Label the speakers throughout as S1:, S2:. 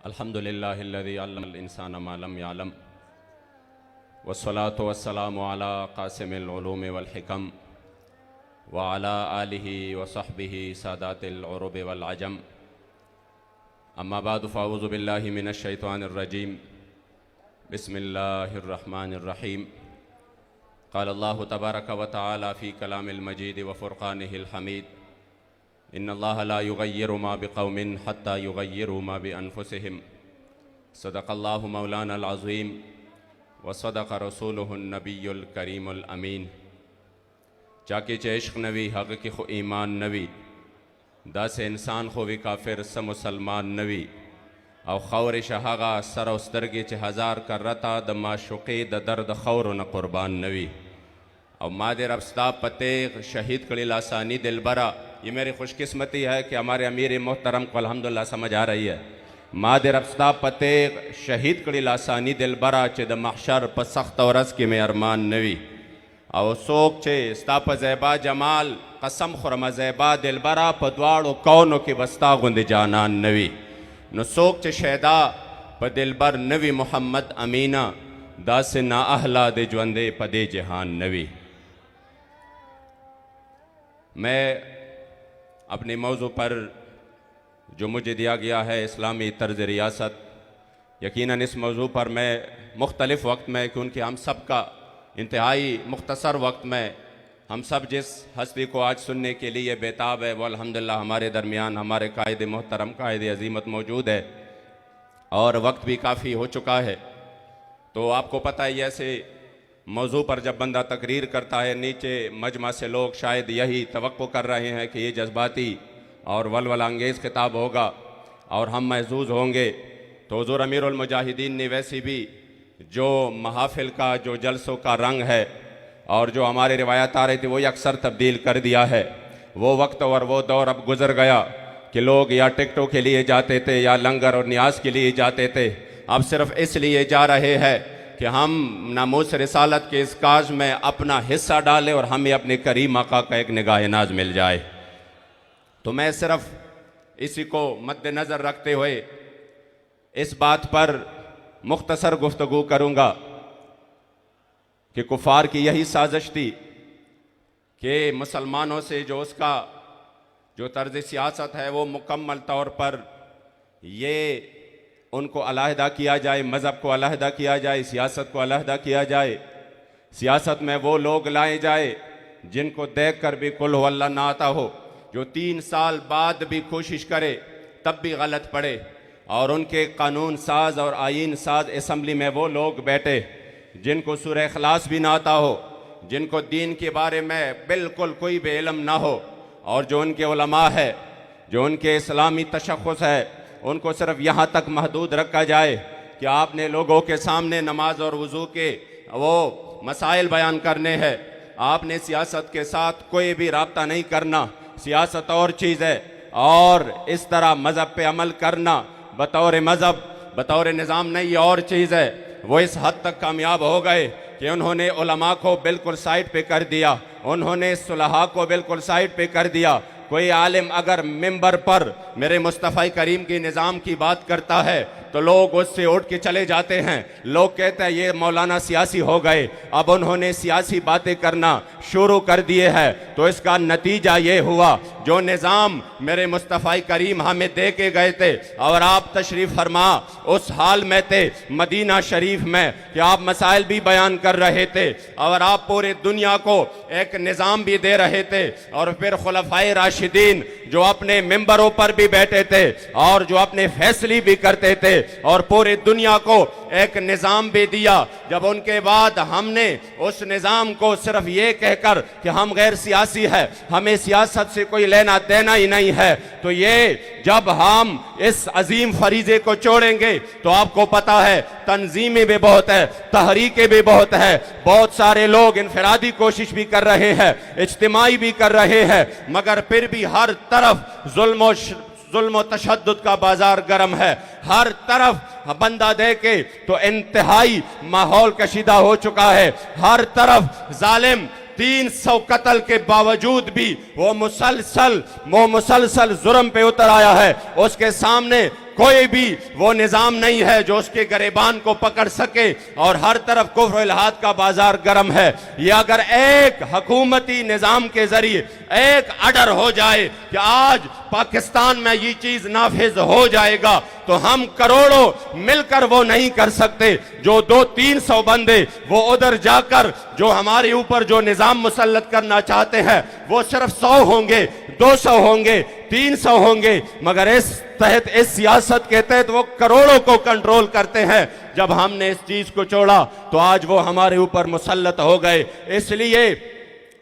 S1: अल्हम्दुलिल्लाहिल्लज़ी अल्लमल इंसाना मा लम यअलम वस्सलातु वस्सलामु अला क़ासिमिल उलूमि वल हिकम व अला आलिहि व सहबिहि सादातिल उरुब वल अजम। अम्मा बादु फ़अऊज़ु बिल्लाहि मिनश शैतानिर रजीम। बिस्मिल्लाहिर रहमानिर रहीम। क़ाल अल्लाहु तबारक व तआला फ़ी कलामिल मजीद व फ़ुरक़ानिहिल हमीद। इन्नल्लाह ला युग़य्यिरु मा बिक़ौमिन हत्ता युग़य्यिरु मा बिअन्फुसिहिम। सदक़ल्लाहु मौलानल अज़ीम व सदक़ रसूलुहुन नबियुल करीमुल अमीन। चाकी चे इश्क़ नवी हक़ की खो ईमान नवी दस इंसान खो वी काफिर स मुसलमान नवी और खौर शहागा सर उस्तरगी चे हज़ार कर रता द माशुक़ी द दर्द खौर न कुर्बान नवी और मादे रफ्ता पते शहीद कड़ी लासानी दिलबरा। ये मेरी खुशकिस्मती है कि हमारे अमीर मोहतरम को अल्हम्दुलिल्लाह समझ आ रही है। मादे रफ्ता पते शहीद कड़ी लासानी दिलबरा चे द महशर प सख्त औरस की में अरमान नवी और सोक चे स्ताप ज़ैबा जमाल कसम खुरमा ज़ैबा दिलबरा प द्वाड़ो कौनो की बस्ता गुंद जानान नवी न सोक चे शैदा प दिलबर नवी मोहम्मद अमीना दास ना अहला दे ज्वंदे पदे जहान नवी। मैं अपने मौजू पर जो मुझे दिया गया है इस्लामी तर्ज रियासत, यकीनन इस मौजू पर मैं मुख्तलिफ़ वक्त में, क्योंकि हम सब का इंतहाई मुख्तसर वक्त में हम सब जिस हस्ती को आज सुनने के लिए बेताब है वो अल्हम्दुलिल्लाह हमारे दरमियान हमारे कायद मोहतरम कायद अज़ीमत मौजूद है और वक्त भी काफ़ी हो चुका है। तो आपको पता है ऐसे मौजू पर जब बंदा तकरीर करता है नीचे मजमा से लोग शायद यही तवक्को कर रहे हैं कि ये जज्बाती और वलवला अंगेज़ खिताब होगा और हम महजूज होंगे। तो हुज़ूर अमीरुल मुजाहिदीन ने वैसी भी जो महाफिल का जो जलसों का रंग है और जो हमारी रिवायत आ रही थी वही अक्सर तब्दील कर दिया है। वो वक्त और वो दौर अब गुज़र गया कि लोग या टिकटों के लिए जाते थे या लंगर और न्याज के लिए जाते थे। अब सिर्फ इसलिए जा रहे हैं कि हम नामूस रिसालत के इस काज में अपना हिस्सा डालें और हमें अपने करीम आका का एक निगाह नाज मिल जाए। तो मैं सिर्फ इसी को मद्देनज़र रखते हुए इस बात पर मुख्तसर गुफ्तगू करूँगा कि कुफार की यही साजिश थी कि मुसलमानों से जो उसका जो तर्ज सियासत है वो मुकम्मल तौर पर ये उनको अलहदा किया जाए, मज़हब को अलहदा किया जाए, सियासत को अलहदा किया जाए। सियासत में वो लोग लाए जाए जिनको देख कर भी कुल हुवल्लाह ना आता हो, जो 3 साल बाद भी कोशिश करे तब भी गलत पड़े, और उनके कानून साज और आईन साज असम्बली में वो लोग बैठे जिनको सूरह इखलास भी ना आता हो, जिनको दीन के बारे में बिल्कुल कोई भी इल्म ना हो, और जो उनके उलमा है, जो उनके इस्लामी तशख़्ख़ुस है, उनको सिर्फ यहाँ तक महदूद रखा जाए कि आपने लोगों के सामने नमाज और वज़ू के वो मसाइल बयान करने हैं, आपने सियासत के साथ कोई भी राब्ता नहीं करना, सियासत और चीज़ है, और इस तरह मज़हब पे अमल करना बतौर मज़हब बतौर निज़ाम नहीं और चीज़ है। वो इस हद तक कामयाब हो गए कि उन्होंने उलमा को बिल्कुल साइड पे कर दिया, उन्होंने सुलहा को बिल्कुल साइड पे कर दिया। कोई आलिम अगर मिंबर पर मेरे मुस्तफ़ा करीम की निज़ाम की बात करता है तो लोग उससे उठ के चले जाते हैं, लोग कहते हैं ये मौलाना सियासी हो गए। अब उन्होंने सियासी बातें करना शुरू कर दिए हैं, तो इसका नतीजा ये हुआ जो निज़ाम मेरे मुस्तफ़ा करीम हमें दे के गए थे और आप तशरीफ़ फरमा उस हाल में थे मदीना शरीफ में कि आप मसाइल भी बयान कर रहे थे और आप पूरे दुनिया को एक निज़ाम भी दे रहे थे, और फिर खुलफ़ाए राशिदीन जो अपने मिंबरों पर भी बैठे थे और जो अपने फैसले भी करते थे और पूरे दुनिया को एक निज़ाम भी दिया। जब उनके बाद हमने उस निज़ाम को सिर्फ ये कहकर कि हम गैर सियासी है, हमें सियासत से कोई लेना देना ही नहीं है, तो ये जब हम इस अजीम फरीज़े को छोड़ेंगे तो आपको पता है तंजीमें भी बहुत है, तहरीकें भी बहुत है, बहुत सारे लोग इनफरादी कोशिश भी कर रहे हैं, इज्तिमाई भी कर रहे हैं, मगर फिर भी हर तरफ जुल्म तशद्दुद का बाजार गर्म है। हर तरफ बंदा देखे तो इंतहाई माहौल कशीदा हो चुका है। हर तरफ जालिम 300 कत्ल के बावजूद भी वो मुसलसल जुर्म पे उतर आया है। उसके सामने कोई भी वो निज़ाम नहीं है जो उसके गरेबान को पकड़ सके, और हर तरफ कुफ्र इल्हाद का बाजार गर्म है। ये अगर एक हुकूमती निज़ाम के जरिए एक ऑर्डर हो जाए कि आज पाकिस्तान में ये चीज नाफिज हो जाएगा, तो हम करोड़ों मिलकर वो नहीं कर सकते। जो 200-300 बंदे वो उधर जाकर जो हमारे ऊपर जो निज़ाम मुसल्लत करना चाहते हैं, वो सिर्फ 100 होंगे, 200 होंगे, 300 होंगे, मगर इस सियासत के तहत वो करोड़ों को कंट्रोल करते हैं। जब हमने इस चीज को छोड़ा तो आज वो हमारे ऊपर मुसल्लत हो गए। इसलिए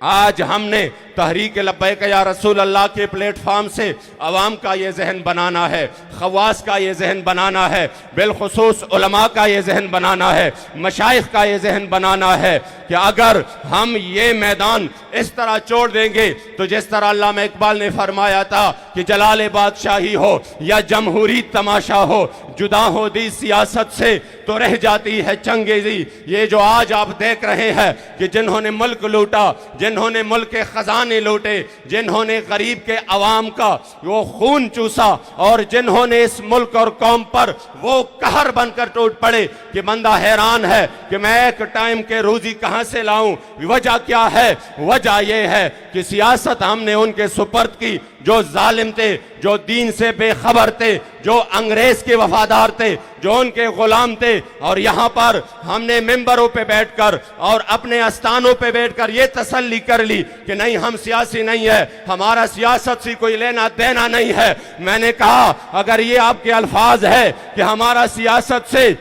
S1: आज हमने तहरीक लब्बैक या रसूल अल्लाह के प्लेटफॉर्म से अवाम का ये जहन बनाना है, खवास का ये जहन बनाना है, बिलखुसूस उलमा का ये जहन बनाना है, मशाइख का ये जहन बनाना है कि अगर हम ये मैदान इस तरह छोड़ देंगे तो जिस तरह अल्लामा इकबाल ने फरमाया था कि जलाल बादशाही हो या जमहूरी तमाशा हो, जुदा हो दी सियासत से तो रह जाती है चंगेजी। ये जो आज आप देख रहे हैं कि जिन्होंने मुल्क लूटा, जिन्होंने मुल्क के खजाने लूटे, जिन्होंने गरीब के अवाम का वो खून चूसा, और जिन्होंने इस मुल्क और कौम पर वो कहर बनकर टूट पड़े कि बंदा हैरान है कि मैं एक टाइम के रोजी कहां से लाऊं। वजह क्या है? वजह यह है कि सियासत हमने उनके सुपर्द की जो जालिम थे, जो दीन से बेखबर थे, जो अंग्रेज के वफादार थे, जो उनके गुलाम थे। और यहाँ पर हमने मिंबरों पे बैठकर और अपने आस्थानों पे बैठकर ये तसल्ली कर ली कि नहीं, हम सियासी नहीं है, हमारा सियासत से कोई लेना देना नहीं है। मैंने कहा अगर ये आपके अल्फाज है कि हमारा सियासत से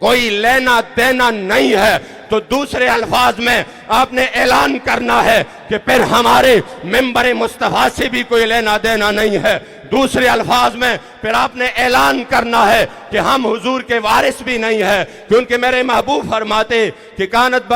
S1: कोई लेना देना नहीं है, तो दूसरे अल्फाज में आपने ऐलान करना है कि फिर हमारे मिंबर मुस्तफा से भी कोई लेना देना नहीं है। दूसरे अल्फाज में फिर आपने ऐलान करना है कि हम हुजूर के वारिस भी नहीं है, क्योंकि मेरे महबूब फरमाते कि कानत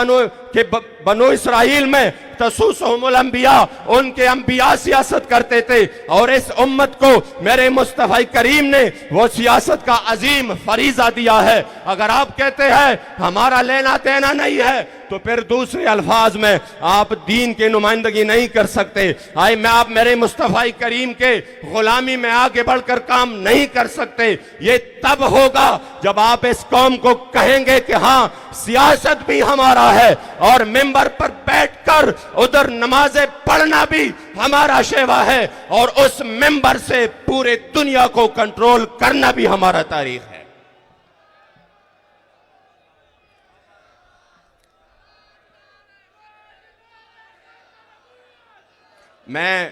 S1: बनो इसराइल में तसूसहुमुल अंबिया, उनके अंबिया सियासत करते थे, और इस उम्मत को मेरे मुस्तफा करीम ने वो सियासत का अजीम फरीजा दिया है। अगर आप कहते हैं हमारा लेना देना नहीं है, तो फिर दूसरे अल्फाज में आप दीन की नुमाइंदगी नहीं कर सकते। आए मैं आप मेरे मुस्तफा करीम के गुलामी में आगे बढ़कर काम नहीं कर सकते। ये तब होगा जब आप इस कौम को कहेंगे कि हाँ, सियासत भी हमारा है और मिंबर पर बैठकर उधर नमाजें पढ़ना भी हमारा शेवा है, और उस मिंबर से पूरे दुनिया को कंट्रोल करना भी हमारा तारीख है। मैं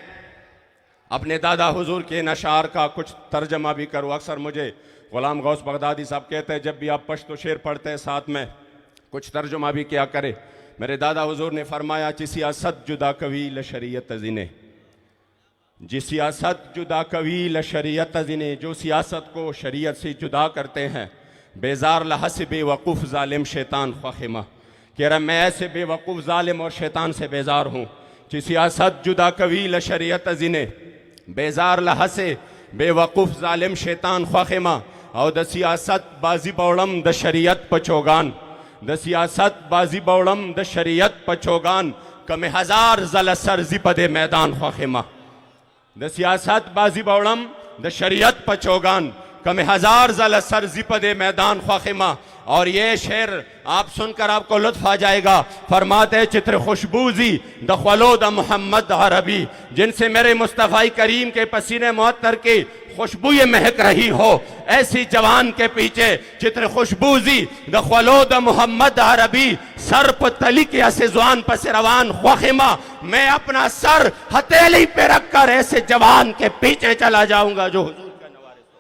S1: अपने दादा हुजूर के नशार का कुछ तर्जमा भी करूँ। अक्सर मुझे गुलाम गौस बगदादी साहब कहते हैं जब भी आप पश्तो शेर पढ़ते हैं साथ में कुछ तर्जुमा भी क्या करे। मेरे दादा हुजूर ने फरमाया कि सियासत जुदा कवील शरीयत जिने, जी सियासत जुदा कवील शरीयत जिने, जो सियासत को शरीयत से जुदा करते हैं, बेजार लहस बेवकूफ़ जालिम शैतान ख्वाहिमा। कह रहा मैं ऐसे बेवकूफ़ जालिम और शैतान से बेजार हूँ कि सियासत जुदा कवील शरीयत जिने, बेजार लहसे बेवकूफ़ जालिम शैतान ख्वाहिमा, और द सियासत बाजी बौड़म द शरीयत पचोगान, द सियासत बाजी बौड़म द शरीयत पचोगान, कम हजार जल सर जिपदे मैदान ख्वाहिमा, द सियासत बाजी बौड़म द शरीयत पचोगान, कम हजार जल सर जिपदे मैदान ख्वाहिमा। और ये शेर आप सुनकर आपको लुत्फ आ जाएगा। फरमाते चित्र खुशबूजी द खलोद मोहम्मद अरबी, जिनसे मेरे मुस्तफा करीम के पसीने मुअत्तर की खुशबू ये महक रही हो, ऐसी जवान के पीछे चित्र खुशबूजी द खलोद मोहम्मद अरबी, सर पर तली के ऐसे जवान पर से रवान ख्वाहिमा। मैं अपना सर हथेली पे रखकर ऐसे जवान के पीछे चला जाऊंगा जो हुजूर का नवारिस हो।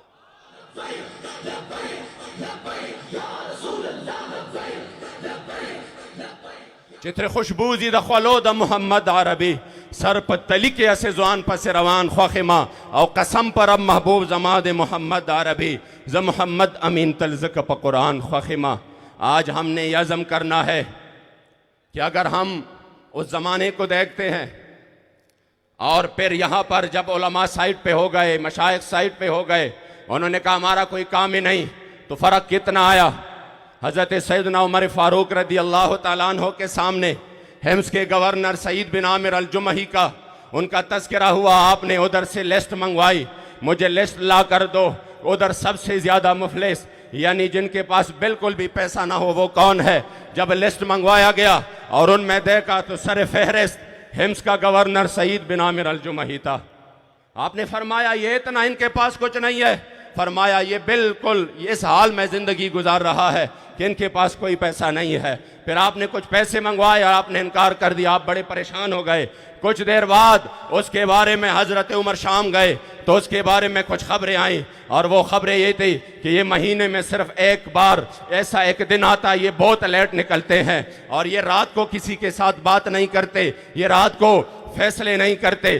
S1: चित्र खुशबूजी द खलोद मोहम्मद अरबी, सर पर तली के ऐसे जुआन पर से रवान ख्वाहिमा, और कसम पर अब महबूब जमाद मोहम्मद अरबी ज मोहम्मद अमीन तलज़क प कुरान ख्वाहिमा। आज हमने यह अज़म करना है कि अगर हम उस ज़माने को देखते हैं और फिर यहाँ पर जब उलमा साइड पे हो गए, मशाइख साइड पे हो गए, उन्होंने कहा हमारा कोई काम ही नहीं, तो फ़र्क कितना आया। हज़रत सैयदना उमर फ़ारूक रदी अल्लाह तआला अन्हु के सामने हिम्स के गवर्नर सईद बिन आमिर अल जुमही का उनका तज़किरा हुआ। आपने उधर से लिस्ट मंगवाई, मुझे लिस्ट ला कर दो। उधर सबसे ज़्यादा मुफलिस यानी जिनके पास बिल्कुल भी पैसा ना हो वो कौन है। जब लिस्ट मंगवाया गया और उनमें देखा तो सर फहरिस्त हिम्स का गवर्नर सईद बिन आमिर अल जुमही था। आपने फरमाया ये इतना इनके पास कुछ नहीं है, फरमाया ये बिल्कुल इस हाल में ज़िंदगी गुजार रहा है कि इनके पास कोई पैसा नहीं है। फिर आपने कुछ पैसे मंगवाए और आपने इनकार कर दिया, आप बड़े परेशान हो गए। कुछ देर बाद उसके बारे में हज़रत उमर शाम गए तो उसके बारे में कुछ खबरें आईं और वो खबरें ये थी कि ये महीने में सिर्फ एक बार ऐसा एक दिन आता है, ये बहुत लेट निकलते हैं और ये रात को किसी के साथ बात नहीं करते, ये रात को फैसले नहीं करते।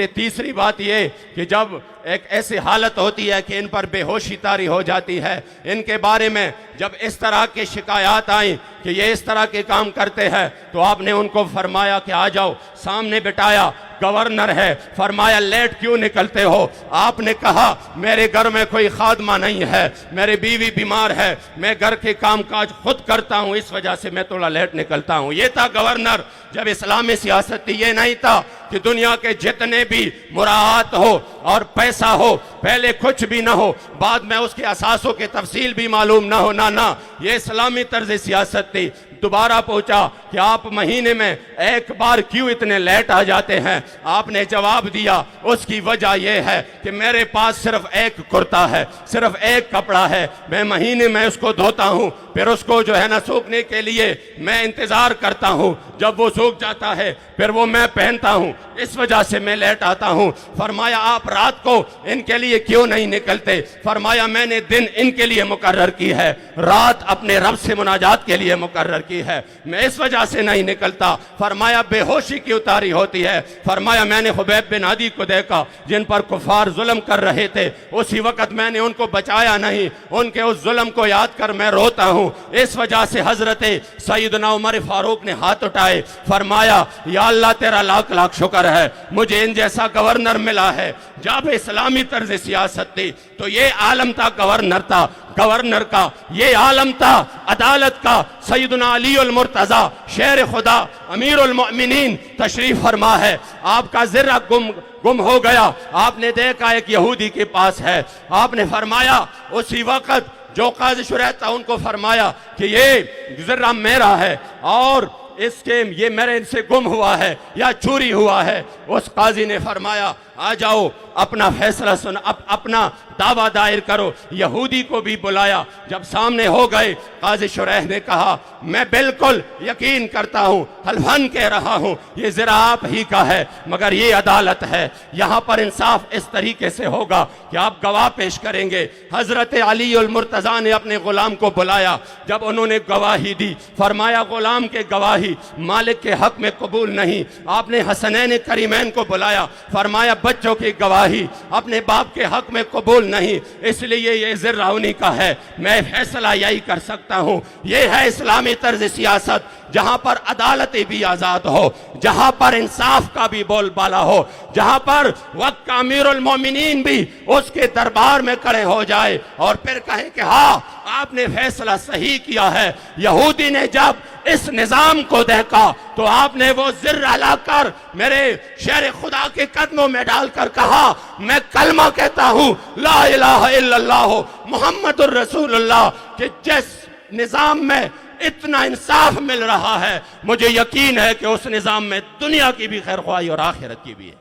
S1: तीसरी बात ये कि जब एक ऐसी हालत होती है कि इन पर बेहोशी तारी हो जाती है, इनके बारे में जब इस तरह की शिकायत आई कि ये इस तरह के काम करते हैं तो आपने उनको फरमाया कि आ जाओ, सामने बिठाया, गवर्नर है, फरमाया लेट क्यों निकलते हो। आपने कहा मेरे घर में कोई खादमा नहीं है, मेरी बीवी बीमार है, मैं घर के काम काज खुद करता हूँ, इस वजह से मैं थोड़ा लेट निकलता हूँ। ये था गवर्नर। जब इस्लामी सियासत थी ये नहीं था कि दुनिया के जितने भी मुराद हो और पैसा हो, पहले कुछ भी ना हो बाद में उसके असासों के तफसील भी मालूम ना हो, ना, ये इस्लामी तर्ज सियासत थी। दोबारा पूछा कि आप महीने में एक बार क्यों इतने लेट आ जाते हैं। आपने जवाब दिया उसकी वजह यह है कि मेरे पास सिर्फ एक कुर्ता है, सिर्फ एक कपड़ा है, मैं महीने में उसको धोता हूँ, फिर उसको जो है ना सूखने के लिए मैं इंतजार करता हूँ, जब वो सूख जाता है फिर वो मैं पहनता हूँ, इस वजह से मैं लेट आता हूँ। फरमाया आप रात को इनके लिए क्यों नहीं निकलते। फरमाया मैंने दिन इनके लिए मुकर्रर की है, रात अपने रब से मुनाजात के लिए मुकर्रर की है, मैं इस वजह से नहीं निकलता। फरमाया बेहोशी की उतारी होती है। फरमाया मैंने खुबैब बिन आदी को देखा जिन पर कुफार जुल्म कर रहे थे, उसी वक्त मैंने उनको बचाया नहीं, उनके उस जुल्म को याद कर मैं रोता हूँ। इस वजह से हजरत सैयदना उमर फारूक ने हाथ उठाए, फरमाया या अल्लाह तेरा लाख लाख शुक्र है मुझे इन जैसा गवर्नर मिला है। जब इस्लामी तर्ज सियासत थी तो ये आलम था गवर्नर था, गवर्नर का ये आलम था अदालत का। सैयदना अली अल मुर्तज़ा शेर खुदा अमीरुल मोमिनीन तशरीफ फरमा है, आपका ज़र्रा गुम हो गया, आपने देखा एक यहूदी के पास है, आपने फरमाया उसी वक्त जो काज़ी शुरैह था उनको फरमाया कि ये ज़र्रा मेरा है और इसके ये मेरे से गुम हुआ है या चोरी हुआ है। उस काजी ने फरमाया आ जाओ अपना फैसला सुन, अपना दावा दायर करो। यहूदी को भी बुलाया, जब सामने हो गए काजी शुरैह ने कहा मैं बिल्कुल यकीन करता हूँ, हल्फन कह रहा हूँ ये ज़रा आप ही का है, मगर ये अदालत है, यहाँ पर इंसाफ इस तरीके से होगा कि आप गवाह पेश करेंगे। हज़रत अली अल मुर्तज़ा ने अपने गुलाम को बुलाया, जब उन्होंने गवाही दी फरमाया गुलाम के गवाही मालिक के हक में कबूल नहीं। आपने हसनैन करीमैन को बुलाया, फरमाया बच्चों की गवाही अपने बाप के हक में कबूल नहीं, इसलिए ये ज़र्रा उन्हीं का है, मैं फैसला यही कर सकता हूँ। ये है इस्लामी तर्ज सियासत, जहाँ पर अदालतें भी आज़ाद हो, जहाँ पर इंसाफ का भी बोलबाला हो, जहाँ पर वक्त का अमीरुल मोमिनीन भी उसके दरबार में खड़े हो जाए और फिर कहे कि हाँ आपने फैसला सही किया है। यहूदी ने जब इस निजाम को देखा तो आपने वो ज़र्रा लाकर मेरे शेर खुदा के कदमों में डालकर कहा मैं कलमा कहता हूँ ला इलाहा इल्लल्लाह मुहम्मदुर रसूलुल्लाह, कि जिस निजाम में इतना इंसाफ मिल रहा है मुझे यकीन है कि उस निजाम में दुनिया की भी खैर ख्वाही और आखिरत की भी है।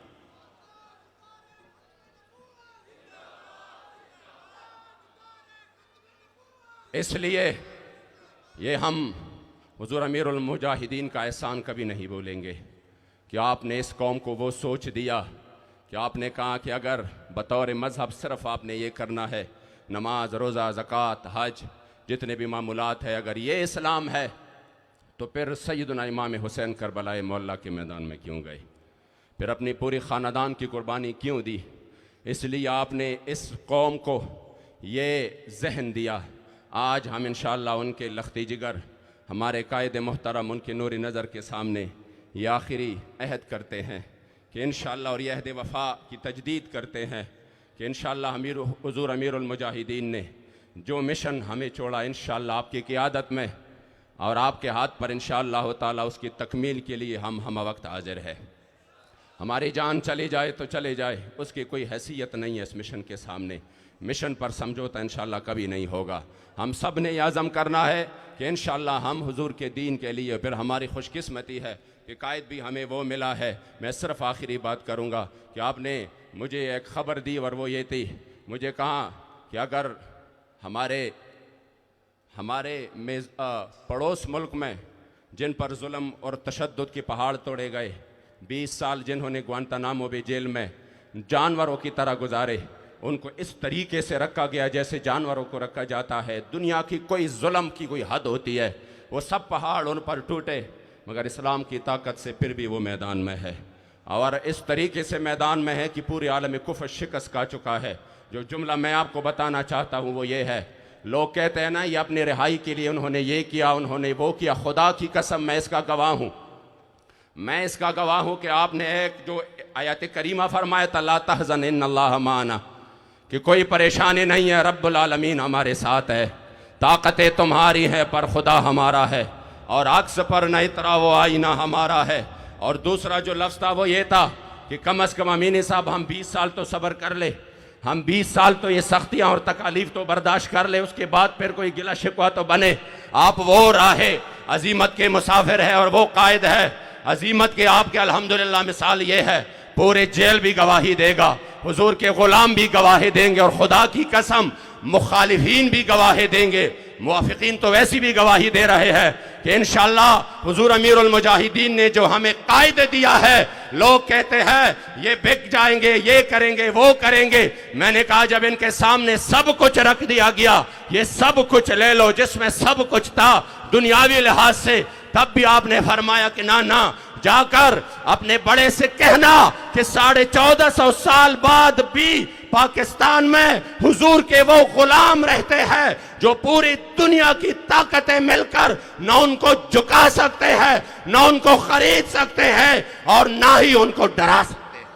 S1: इसलिए ये हम हुजूर अमीरुल मुजाहिदीन का एहसान कभी नहीं भूलेंगे कि आपने इस कौम को वो सोच दिया कि आपने कहा कि अगर बतौर मज़हब सिर्फ आपने ये करना है, नमाज रोज़ा ज़कात हज जितने भी मामूलात है, अगर ये इस्लाम है तो फिर सैयदना इमाम हुसैन करबलाए मौला के मैदान में क्यों गए, फिर अपनी पूरी ख़ानदान की कुर्बानी क्यों दी। इसलिए आपने इस कौम को ये जहन दिया। आज हम इंशाअल्लाह उनके लख्ती जिगर हमारे कायद मोहतरम उनके नूरी नज़र के सामने ये आखिरी अहद करते हैं कि इंशाअल्लाह, और यह अहद वफ़ा की तजदीद करते हैं कि इंशाअल्लाह हुज़ूर अमीरुल मुजाहिदीन ने जो मिशन हमें छोड़ा इंशाअल्लाह आपकी क़ियादत में और आपके हाथ पर इंशाअल्लाह ताला उसकी तकमील के लिए हम वक्त हाजिर है। हमारी जान चली जाए तो चले जाए, उसकी कोई हैसियत नहीं है इस मिशन के सामने। मिशन पर समझौता इंशाअल्लाह कभी नहीं होगा। हम सब ने आज़म करना है कि इंशाअल्लाह हम हुजूर के दीन के लिए, फिर हमारी खुशकिस्मती है कि कायद भी हमें वो मिला है। मैं सिर्फ आखिरी बात करूँगा कि आपने मुझे एक ख़बर दी और वो ये थी, मुझे कहा कि अगर हमारे पड़ोस मुल्क में जिन पर जुल्म और तशद्दुद के पहाड़ तोड़े गए, 20 साल जिन्होंने ग्वांतानामो बे जेल में जानवरों की तरह गुजारे, उनको इस तरीके से रखा गया जैसे जानवरों को रखा जाता है। दुनिया की कोई जुल्म की कोई हद होती है, वो सब पहाड़ उन पर टूटे, मगर इस्लाम की ताकत से फिर भी वो मैदान में है। और इस तरीके से मैदान में है कि पूरे आलम में कुफ्र शिकस्त खा चुका है। जो जुमला मैं आपको बताना चाहता हूँ वो ये है, लोग कहते हैं ना ये अपनी रिहाई के लिए उन्होंने ये किया, उन्होंने वो किया। खुदा की कसम मैं इसका गवाह हूँ, मैं इसका गवाह हूँ कि आपने एक जो आयत करीमा फरमाया था, ला तहज़न इन्नल्लाह माना, कि कोई परेशानी नहीं है, रब्बुल आलमीन हमारे साथ है, ताकतें तुम्हारी हैं पर खुदा हमारा है, और अक्स पर न इतराओ आईना हमारा है। और दूसरा जो लफ्ज़ था वो ये था कि कम अज़ कम अमीनी साहब हम 20 साल तो सब्र कर ले, हम 20 साल तो ये सख्तियाँ और तकालीफ तो बर्दाश्त कर ले, उसके बाद फिर कोई गिला शिकवा तो बने। आप वो राहे अजीमत के मुसाफिर है और वो कायद है अजीमत के। आपके अल्हम्दुलिल्लाह मिसाल ये है, पूरे जेल भी गवाही देगा, हुजूर के गुलाम भी गवाही देंगे, और खुदा की कसम मुखालिफीन भी गवाही देंगे। मुवाफिकीन तो वैसी भी गवाही दे रहे हैं कि इंशाअल्लाह हुजूर अमीरुल मुजाहिदीन ने जो हमें कायदे दिया है, लोग कहते हैं ये बिक जाएंगे, ये करेंगे, वो करेंगे। मैंने कहा जब इनके सामने सब कुछ रख दिया गया, ये सब कुछ ले लो जिसमें सब कुछ था दुनियावी लिहाज से, तब भी आपने फरमाया कि ना ना, जाकर अपने बड़े से कहना कि 1450 साल बाद भी पाकिस्तान में हुजूर के वो गुलाम रहते हैं जो पूरी दुनिया की ताकतें मिलकर न उनको झुका सकते हैं, न उनको खरीद सकते हैं, और ना ही उनको डरा सकते हैं।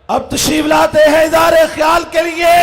S2: अब तशरीफ लाते हैं इज़हार ख्याल के लिए